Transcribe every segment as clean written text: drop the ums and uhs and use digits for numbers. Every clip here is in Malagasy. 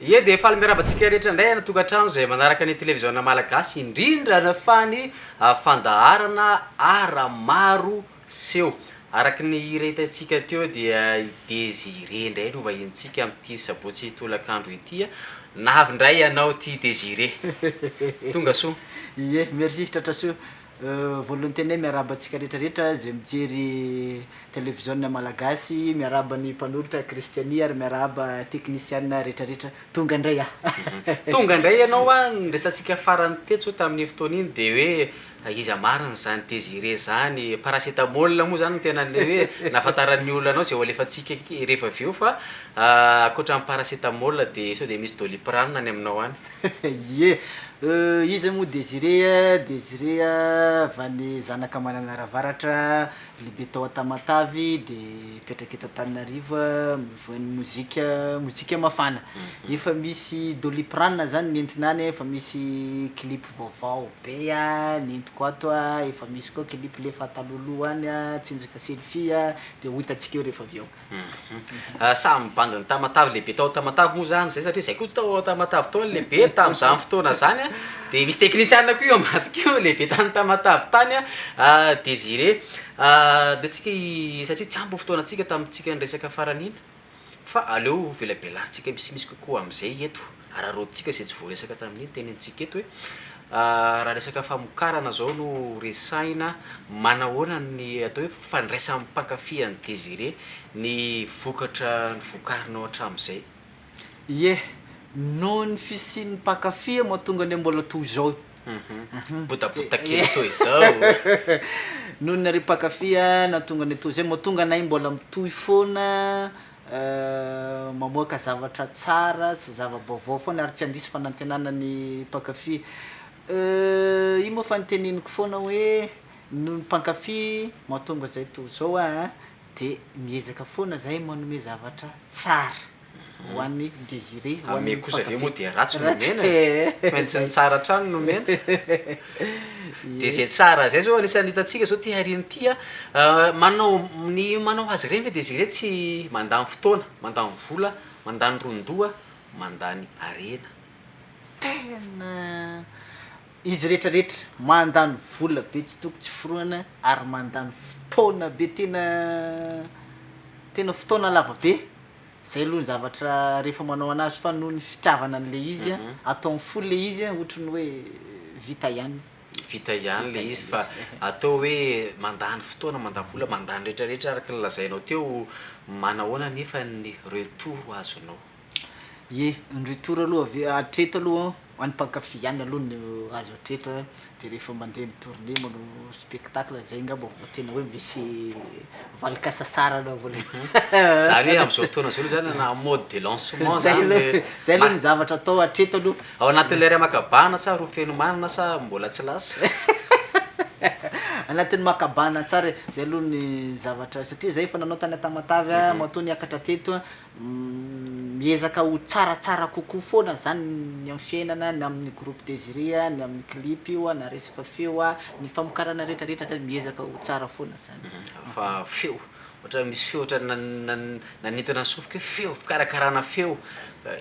Ie de efa miravatsika rehetra indray natokantrano zay manaraka ny télévision malagasy indrindra na fany fandaharana ara-maro seho. Araky ny rehetantsika teo dia Désiré indray no vahiantsika amin'ity sabotsy tolakandro ity. Navy indray ianao ty Désiré. Tonga soa. Ie, merci Tratrasoa. voalohany teny hoe miaraba antsika rehetrarehetra zay mijery télévision malagasy, miaraba ny mpanoratra Kristiania ary miaraba technicienne rehetrarehetra. Tonga indray tonga indray ianao a nresantsika farany tetso tamin'ny fotoana iny de hoe izy amariny zany Désiré zany paracétamol moa zany tena le hoe nafantaran'ny olona anao zay ho alefatsika rehefa avy eo fa ankoatran'ny paracétamol de sao de misy Doliprane any aminao any. Ye izy moa Désiré avany zanaka Mananaravaratra, lehibe tao Tamatavy de mipetraka eto Antananarivo mivohan'ny mozika mafana. Efa misy Doliprane zany nentinany, efa misy clip vaovao be nentiko ato efa misy koa clip le fataloloha any tsinjaka selfie de ho hitantsika eo rehefa avy eo. Samy bandiny Tamatavy lehibe tao Tamatavy moa zany zay satria zay koa tao Tamatavy tao lehibe tamin'izany fotoana zany de misy technicienne koa io ambadika io lehibe tany Tamatavy tany Désiré de tsika satria tsy ampy fotoana antsika tamintsika nresaka farany iny fa aleo velabelarintsika misimisy kokoa am'izay eto ararodintsika zay tsy voaresaka tamin'iny tenintsika eto hoe raha resaka famokarana zao no resaina manahoana ny atao hoe fandraisan'ny mpankafy an'ny Désiré ny vokatra ny vokarinao hatramin'izay. Ye noho ny fisian'ny mpankafy mahatonga ny mbola toy zao botabota kely toy zao noho ny ary mpankafy nahatonga ny toy zay mahatonga anay mbola mitohy foana mamoaka zavatra tsara sy zava-baovao foana ary tsy andisy fanantenana ny mpankafy. Io moa fa niteneniko foana hoe noho ny mpankafy mahatonga zay toy zao de miezaka foana zay manome zavatra tsara ho an'ny Désiré. Ame kosa avy eo moa de ratsy nomena tsy maintsy ny tsara trano nomena de zay tsara zay zao anisan'ny hitantsika zao ty hariny ty manao azy reny ve Désiré tsy mandany fotoana, mandany vola, mandany rondoa, mandany arena? Tena izy rehetrarehetra mandany vola be tsy toko tsy foroana ary mandany fotoana be tena fotoana lava be. Zay aloha ny zavatra rehefa manao anazy fa noho ny fitiavana an'le izy ataony fo le izy ohatrany hoe vita ihany le izy fa atao hoe mandany fotoana, mandany vola, mandany rehetrarehetra araka ny lazainao teo manahoana nefa ny retour azonao? Ye ny retour aloha hatreto aloha hoan'ny mpankafy ihany aloha no azo hatreto de rehefa mandeha ny tournée manao spectacle zay ngamba vao tena hoe misy valikasa sara anao vola zany hoe am'izao fotoana zao zany na mode de lancement zay aloha ny zavatra atao hatreto aloha. Ao anatin'ny lera makabana sa rofeno manana sa mbola tsy lasa? Anatin'ny makabana tsara zay aloha ny zavatra satria zay efa nanao tany Tamatavy matoa niakatra teto miezaka ho tsaratsara kokoa foana zany ny amin'ny fiainana ny amin'ny groupe Désiré ny amin'ny clip io na resaka feo ny famokarana rehetrarehetra miezaka ho tsara foana zany. Fa feo ohatra misy feo ohatra nanentona sofoka feo fikarakarana feo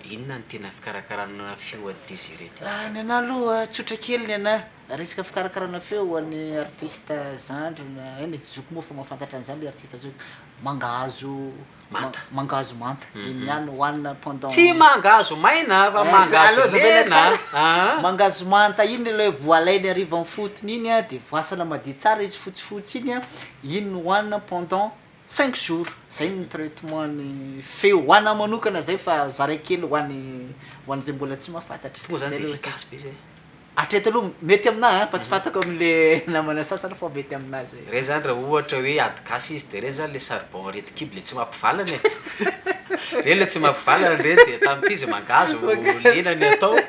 inona ny tena fikarakarana feo an'ny Désiré ty? Ny ana aloha tsotra kely ny ana resaka fikarakarana feo an'ny artiste zandry na eny zoko moa fa mahafantatra an'izany le artiste zoko mangahazo manta iny ihany hoanina pendant tsy mangahazo maina fa mangahazo mena mangahazo manta iny le voalainy ariva amin'ny fotony iny de voasana madio tsara izy fotsifotsy iny no hoanina pendant 5 jours zay ny traitement ny feo hoana manokana zay fa zaray kely hoan'izay mbola tsy mahafantatra. Tonga zany de efficace be zay hatreto aloha mety aminahy fa tsy fantako am'le namana sasany fa mety aminazy re zany raha ohatra hoe ady gasy izy de re zany le charbon retikible le tsy mampivalana re le tsy mampivalana re de tamin'ity izy mangahazo lenany atao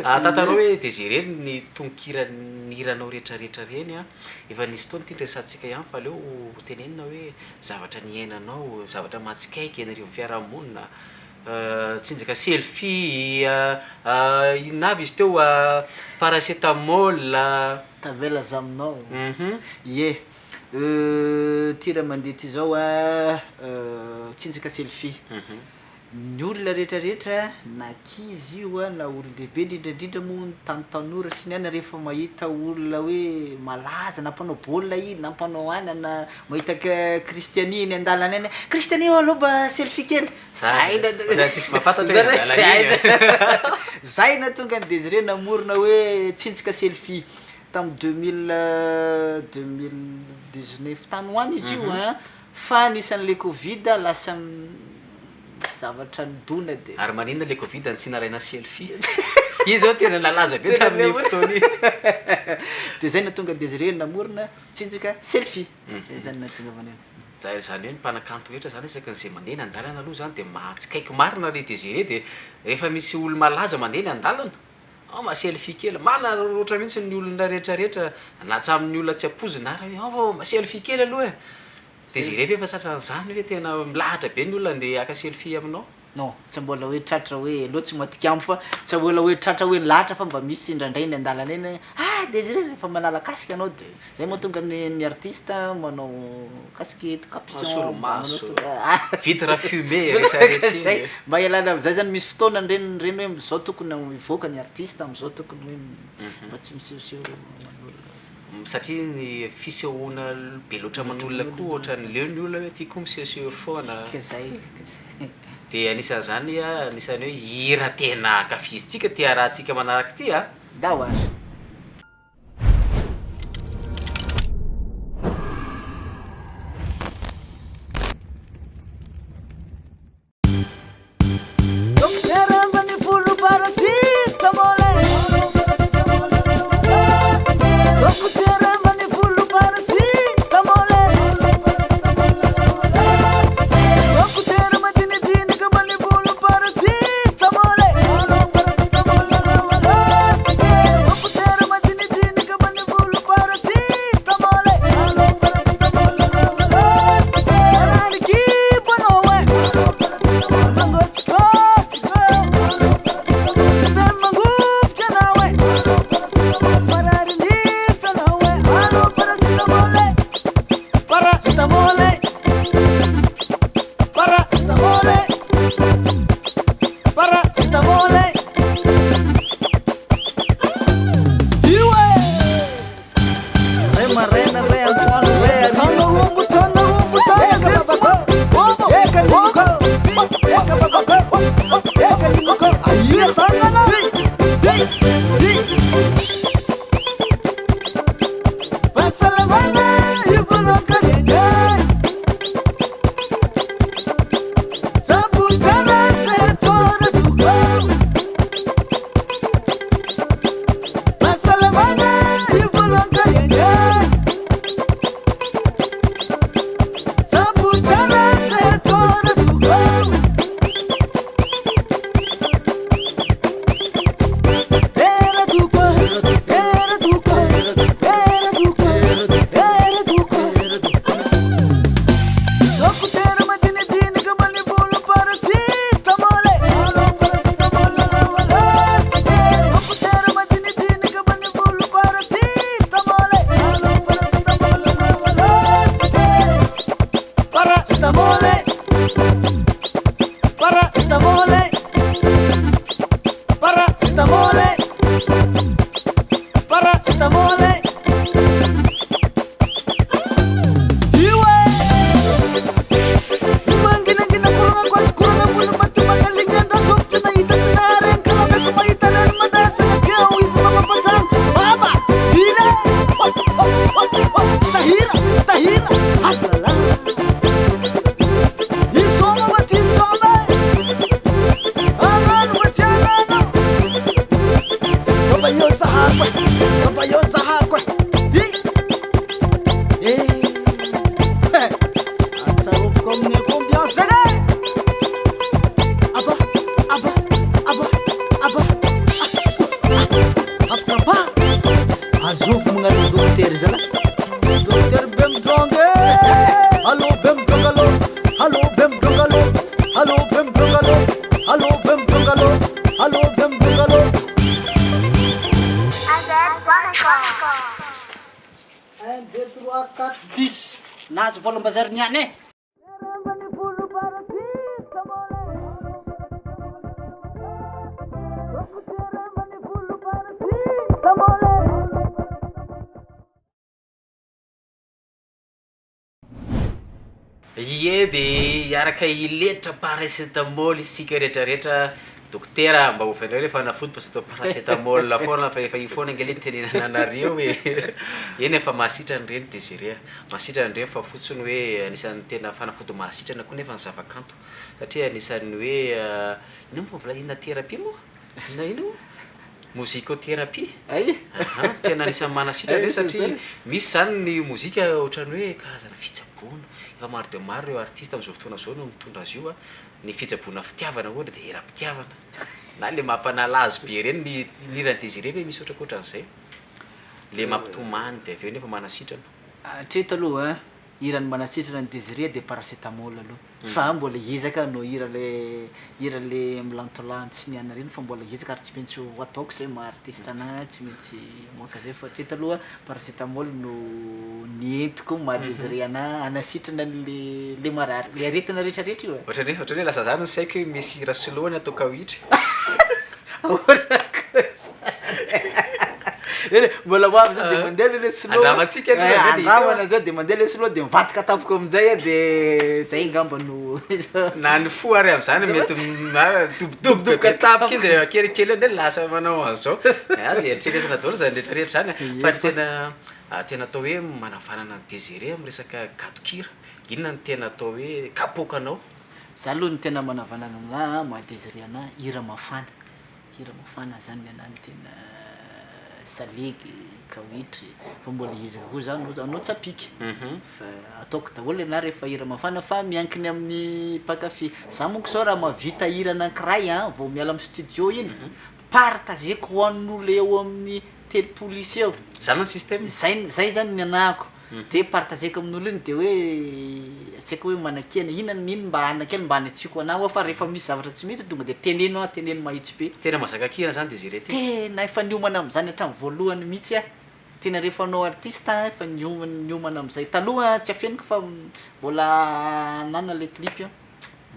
tantarao hoe Désiré ny tonkiran'iranao rehetrarehetra reny efa nisy fotoana ty ndresantsika ihany fa aleo tenenina hoe zavatra niainanao zavatra matsikaiky ianareo fiarahamonina tsinjaka selfie inona avy izy teo paracétamol tavela zaminao ye ty raha mandeha ty zao tsinjaka selfie ny olona rehetrarehetra na kizy io na olon-dehibe indrindrandrindra moa ny tanora sy ny ana rehefa mahita olona hoe malaza na mpanao baolina iny na mpanao ana na mahita Kristiania iny an-dalana eny Kristiania aloha mba selfie kely tsisy mahafantatra zay na tonga ny Désiré namorona hoe tsinjaka selfie tam 2019 tany hoany izy io a fa anisan'le covid lasa zavatra nidona de ary maninona le covid ny tsy naraina selfie izy zao tena nalaza be tamin'ny fotoany de zay natonga Désiré namorona tsinjaka selfie zay zany natonga maneno zany hoe ny mpanakanto rehetra zany isaky n'izay mandeha ny an-dalana aloha zany de mahatsikaiky marina le Désiré de rehefa misy olo malaza mandeha ny an-dalana maselfie kely mana roatra mihitsy ny olona rehetrarehetra na hatramin'ny olona tsy ampozina ary hoe maselfie kely aloha Désiré efa satran'izany hoe tena milahatra be ny olona andeha aka selfie aminao non tsy mbola hoe tratra hoe loatsy matikambo fa tsy mbola hoe tratra hoe lahatra fa mba misy indraindray ny an-dalana eny Désiré rehefa manala kasika anao de zay mahatonga ny artiste manao casquette capuchon solomaso vitre fumée rehetrarehetra mba ialana am'zay zany misy fotoana reny hoe zao tokony ivoaka ny artiste am'zao tokony hoe mba tsy misehoseho satria ny fisehoana be loatra aman'olona koa ohatra ny leo ny olona hoe tia koa misehoseho foana zay de anisan'izany anisan'ny hoe hira tena akafizitsika tia rahantsika manaraka ty da hoary nahazo volam-bazary niany e ie de iaraka iletra paracetamol isika rehetrarehetra dokotera mba hofanareo rehefa nafody fa atao paracetamol foana fa efa ifoana angely tenenana anareo hoe eny efa mahasitrany reny Désiré mahasitrany reny fa fotsiny hoe anisan'ny tena fanafody mahasitrana koa nefa ny zavakanto satria anisan'ny hoe ino moa vola inona thérapie moa ina moa musicothérapie tena anisan'ny manasitrana reny satria misy zany ny mozika ohatrany hoe karazana fitsaboana efa maro de maro ireo artiste am'izao fotoana zao no mitondra azy io ny fitsaboana fitiavana ohatra de era-pitiavana na le mampanalazy be reny ny hirany Désiré hoe misy ohatrakoatran'izay le mampitomany de aveo nefa manasitrana hatreto aloha hirany manasitrana ny Désiré de paracetamol aloha fa mbola ezaka no hira le milantolanto sy niana reny fa mbola ezaka ary tsy maintsy ho ataoko zay ma artiste ana tsy maintsy moka zay fa hatreto aloha paracetamol no nientiko ma Désiré ana anasitrana le marary le aretina rehetrarehetra io ohatrany hoe lasa zany ny saiko hoe misy hira soloana atao kawitry mbola moavy zao de mandeha le slow andramantsika andramana zao de mandeha le slow de mivadika tapoko amizay de zay ngamba no na ny fo ary am'zany mety dobodoboka tapika de kelikely ande lasa manao an'zao azy eritreretina daholo zany rehetrarehetra zany fa tena atao hoe manavanana ny Désiré amin'ny resaka gadokira inona ny tena atao hoe kapokanao za aloha ny tena manavanana ana ma Désiré ana hira mafana zany ny anany tena salegy kawitry fa mbola ezaka koa zany anao tsapiky fa ataoko daholo ana rehefa hira mafana fa miankiny amin'ny mpakafy za monko zao raha mavita hira anankiray vao miala amin'ny studio iny partageko hoan'olo eo amin'ny telopolo isa eo zany ny système zay zany ny anahako de partageko amin'olo iny de hoe asaiko hoe manakena inona mba anakena mba anatsiko anao fa rehefa misy zavatra tsy mety tonga de teneno mahitsy be tena mazaka kina zany Désiré tena efa niomana am'zany hatramin'ny voalohany mihitsy tena rehefa anao artiste efa niomana am'izay taloha tsy afeniko fa mbola nana le clip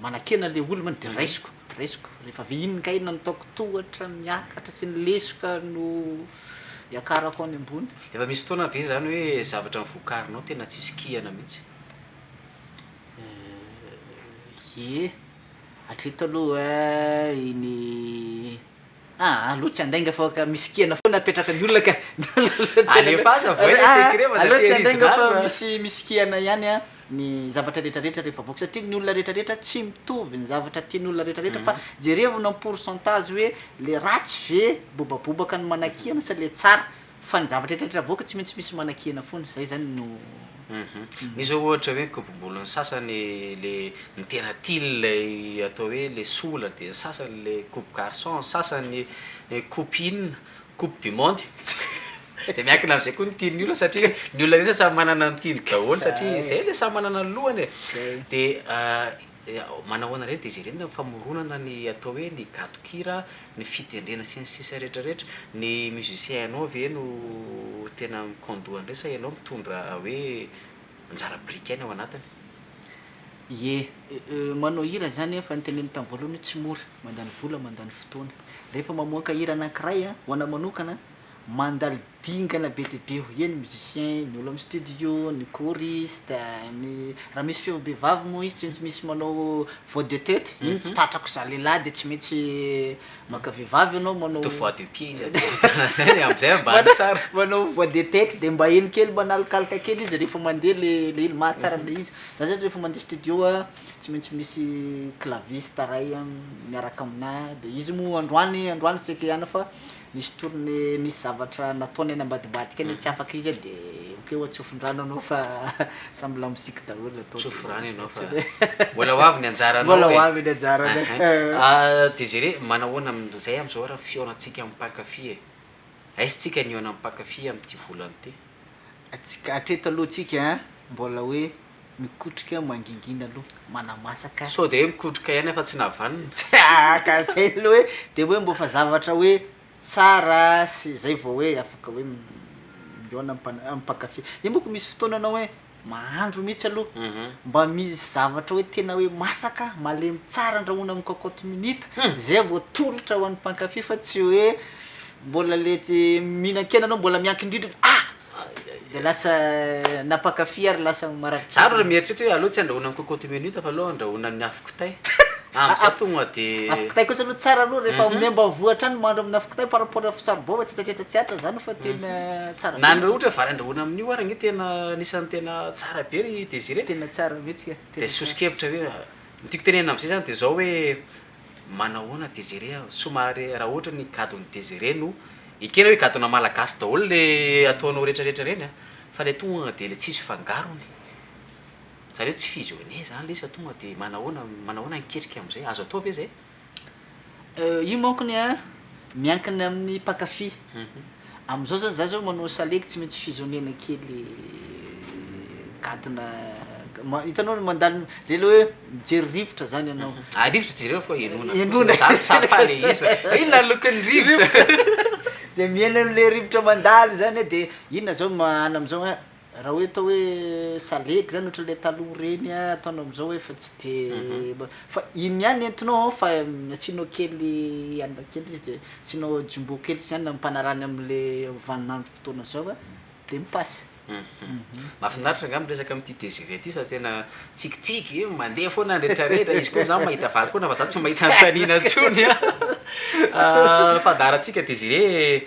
manakena le olo man de raisiko rehefa ve inona ka inona nataoko tohatra miakatra sy ny lesoka no iakarako any ambony efa misy fotoana ve zany hoe zavatra mivokarinao tena tsisy kihana mihitsy hatreto aloha iny aloha tsy andainga fa ka misy kihana foana apetraka ny olona ka alefasa voaina secret aloha tsy andainga fa misy kihana ihany ny zavatra rehetrarehetra rehefa voaka satria ny olona rehetrarehetra tsy mitovy ny zavatra tiany olona rehetrarehetra fa jerevina ny pourcentage hoe le ratsy ve bobabobaka ny manakihana sa le tsara fa ny zavatra rehetrarehetra voaka tsy maintsy misy manakihana foana zay zany no misy zao ohatra hoe kopobolony sasany le ny tena tily atao hoe le sola de sasany le coupe garçon sasany copine coupe du monde de miankina am'izay koa ny tiany olona satria ny olona rehetra samy manana ny tiany daholo satria zay le samy manana ny lohany de manahoana rehetra Désiré ny famoronana ny atao hoe ny gadokira ny fitendrena sy ny sisa rehetrarehetra ny musicien anao ve no tena mikondoa andray sa ianao mitondra hoe anjara briqainy ao anatiny manao hira zany fa nyteneny tamin'ny voalohany tsy mora mandany vola mandany fotoana rehefa mamoaka hira anankiray ho ana manokana mandalo dingana be de be eny musicien ny olo amin'ny studio ny choriste ny raha misy feo be vavy moa izy tsy maintsy misy manao voix de tête iny tsy tratrako za lehilahy de tsy maintsy maka vehivavy anao manao voix de pied izy zay am'izay ambany tsara manao voix de tête de mba eny kely manalokalaka kely izy rehefa mandeha le ilo mahatsara le izy za zany rehefa mandeha studio tsy maintsy misy claviste ray miaraka aminahy de izy moa androany seky ihany fa nisy tourné nisy zavatra nataony any ambadibadika any tsy afaka izy de okeo atsofin-drano anao fa samby lamosika daholo atao tsofin-drano ianao fa mbola hoavy ny anjaranao mbola hoavy ny anjarany Désiré manahoana am'zay am'zao raha fionatsika amin'ny mpankafy aisitsika ny ona amin'ny mpankafy amin'ity volany ty atsika hatreto aloha tsika mbola hoe mikotrika mangingina aloha manamasaka so de hoe mikotrika ihany fa tsy navanina ka zay aloha hoe de hoe mbo fa zavatra hoe tsara sy zay vao hoe afaka hoe miona mpankafy moko misy fotoana anao hoe mahandro mihitsy aloha mba misy zavatra hoe tena hoe masaka malemy tsara andrahoana amin'ny cocotte minute zay vao tolotra ho an'ny mpankafy fa tsy hoe mbola le tsy mihinan-kena anao mbola miankin-drindrina de lasa napankafy ary lasa marary zaro raha mieritreritra hoe aloha tsy andrahoana amin'ny cocotte minute fa aloha andrahoana amin'ny afo kitay am'zay tonga de afaka tay kosa aloha tsara aloha rehefa amin'ny ambavoatra any mandro amin'ny afaka tay par rapport amin'ny saribao tsatsatratsiatra zany fa tena tsara na ny ohatra vary andrahoana amin'io ara nge tena nisan'ny tena tsara be ry Désiré tena tsara mihitsika de sosikevitra hoe tiako tenena am'zay zany de zao hoe manahoana Désiré somary raha ohatra ny gadon'ny Désiré no ekena hoe gadona malagasy daholo le ataonao rehetrarehetra reny a fa le tonga de le tsisy fangarony zany hoe tsy fusionné zany le izy fa tonga de manahoana niketrika am'zay azo atao ve zay io mankony a miankina amin'ny pakafy am'izao zany za zao manao saleky tsy maintsy fusionné-na kely gadona hitanao mandalo le loa hoe mijery rivotra zany ianao rivotra Désiré fa enona sapa le izy fa inona lokon'ny rivotra de miaina am'le rivotra mandalo zany de inona zao mahana am'izao a raha hoe atao hoe saleky zany ohatra le taloha reny a ataonao am'izao hoe fa tsy de fa iny ihany entinao fa asianao kely anina kely izy de asianao jumbo kely sy ihany ampanarany am'le vaninandro fotoana zao a de mipasy mahafinaritra angamba resaka amin'ity Désiré ty sa tena tsikitsiky mandeha foana rehetrarehetra izy koa zany mahita vary foana fa za tsy mahita antanina ntsony a fandaratsika Désiré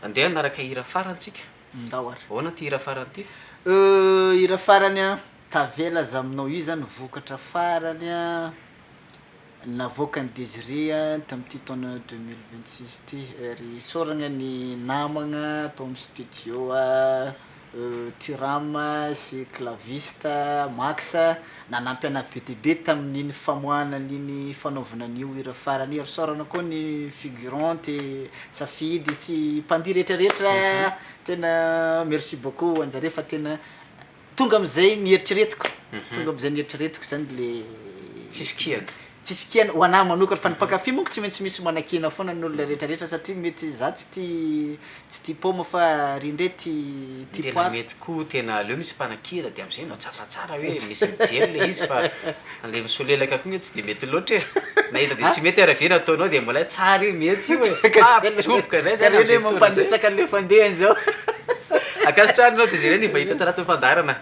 andeha naraka hira farantsika ndao ary ahoana ty hira farany ty hira farany a tavela za aminao io zany vokatra farany a navoakany Désiré a tamin'ity taona 2026 ty ry soragna ny namagna atao amin'ny studio a Tirama sy claviste Max nanampy ana BTB tamin'iny famoahana n'iny fanaovana an'io hira farany ry sorana koa ny figurante safidy sy mpandi rehetrarehetra tena merci beaucoup anjare fa tena tonga am'izay nieritreretiko tonga am'izay nieritreretiko zany le tsisy kiana ho anahy manokana fa ny pakafy monko tsy maintsy misy manakina foana ny olona rehetrarehetra satria mety za tsy tia paoma fa ry indray tia poara mety koa tena aleo misy mpanakira de am'zay no tsaratsara hoe misy mijery le izy fa le misolelaka koa tsy de mety loatra e nahita de tsy mety aravena ataonao de mbola tsara io mety io e ampitsoboka ndray zany am'zay mampandetsaka an'le fandehany zao akasitraninao Désiré ny vahita tanatin'ny fandarana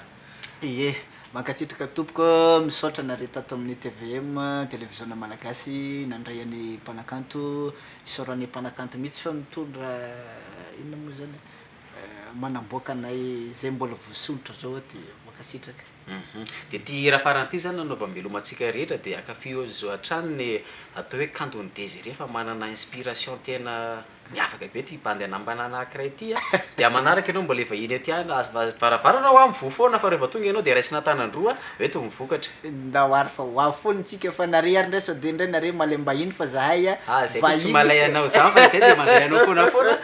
ie mankasitraka tompoko misaotra nare tato amin'ny TVM télévision malagasy nandray any mpanakanto isaoran'ny mpanakanto mihitsy fa mitondra inona moa zany manamboaka anay zay mbola voasolotra zao de mankasitraka de ty raha faran'ity zany nanaova melomantsika rehetra de akafio zao hatrany ny atao hoe kandon'ny Désiré fa manana inspiration tena miafaka be ty bandy anambana anankiray ty a de manaraka ianao mbola vahiny aty any varavarana ho am'vo foana fa rehefa tonga ianao de raisina tanandroa hoe to mivokatra ndao ary fa ho fonitsika fa nare ary ndray sao de ndray nare malembahiny fa zahay a zay tsy malay anao zany fa zay de mandeha anao foanafoana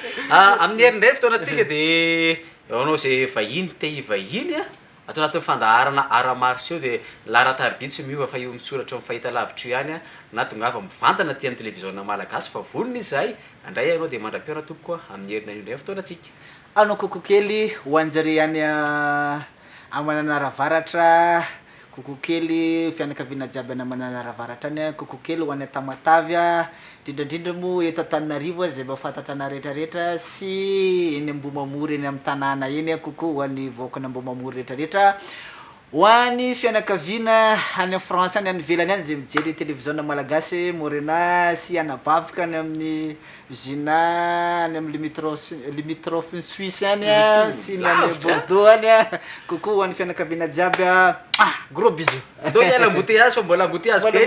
amin'ny herindray fotoanatsika de anao zay vahiny te hivahiny a atao anatin'ny fandaharana ara-marsio de laratarbitsy miova fa io mitsoratra amin'ny fahita lavitra io ihany a na tongava mivantana ty amin'ny télévision malagasy fa vonony izahay andray anao de mandra-piona tompokoa amin'ny herina io ndray fotoanatsika anao koko kely ho anjare any amananaravaratra koko kely fianakaviana jiaby any amananaravaratra any koko kely ho any Tamatavy a indrindrandrindra mo eto Antananarivo zay mahafantatra ana rehetrarehetra sy eny Ambomamory eny amin'ny tanàna eny koko ho any vahoakany Ambomamory rehetrarehetra ho any fianakaviana any France any any velany any zay mijery télévision malagasy Morena sy anabavika any amin'ny Gina any amin'ny limitrophe Suisse any sy any Bordeaux any koko ho any fianakaviana jiaby gros bisous do yala embouteillage fa mbola embouteillage be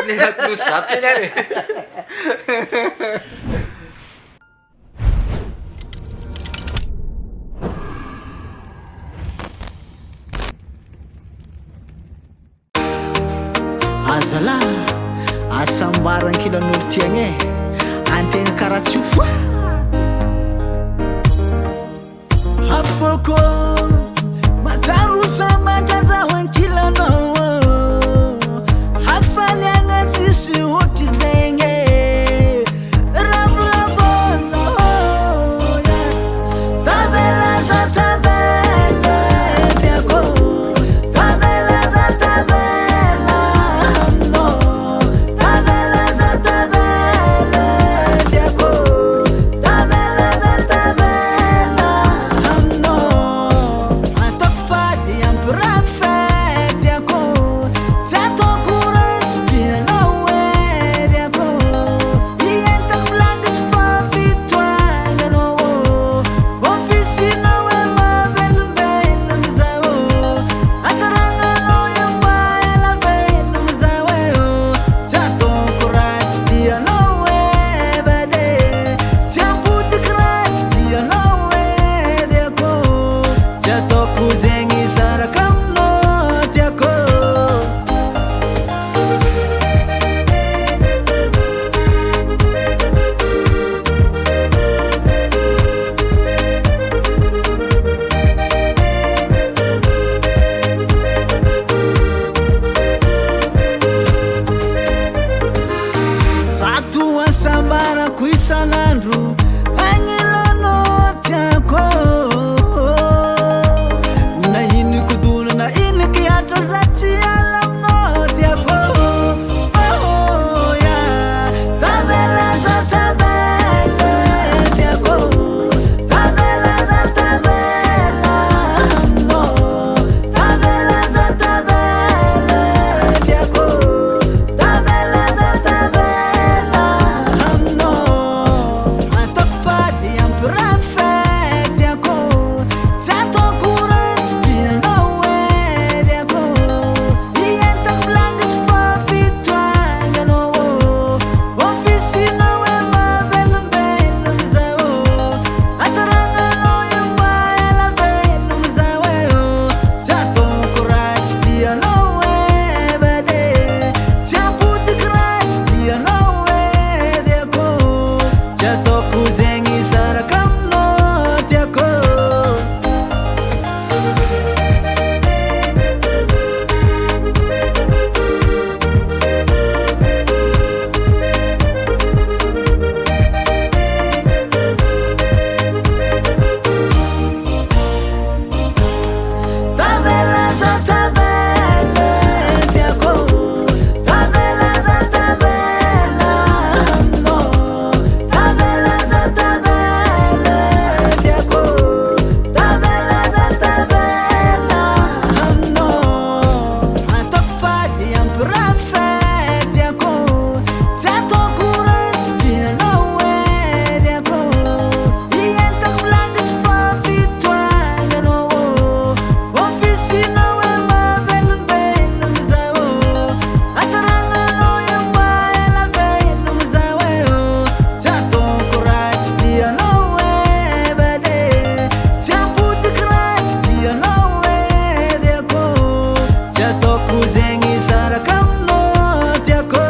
ny close zato eny any azala asambaran-kilan'olo tiagny antegna karaha tsy ho foa afoko matsaro samantrazaho ankilanao hafaliagna tsisy ohatra zegny ravolaboza tabelaza tabela tiako tabelaza tabela no tabelaza tabela tiako tabelaza tabela no isan'andro agnilanao tiako na ino kodono na ino kiatra za tsy ala aminao tiako ya tabela za tabela tiako tabela za tabela aminao tabela za tabela tiako tabela za tabela aminao ataoko fady ampirafy tiako tsy ataoko ratsy tianao e tiako ientako langitry fa fitoanganao ofisinao e mavelombelom zao atsaranganao e mba ela velom zao e tsy ataoko ratsy tianao e bade tsy ampodiky ratsy tianao e tiako tsy ataoko zegny saraka aminao tiako tabela za tabela tiako tabela za tabela aminao tabela za tabela tiako tabela za tabela aminao ataoko fady ampirafy tiako tsy ataoko ratsy tianao e tiako ientako langitry fa fitoanganao ofisinao e mavelombelom zao atsaranganao e mba ela velom zao e tsy ataoko ratsy tianao e bade tsy ampodiky ratsy tianao e tiako tsy ataoko zegny saraka aminao tiako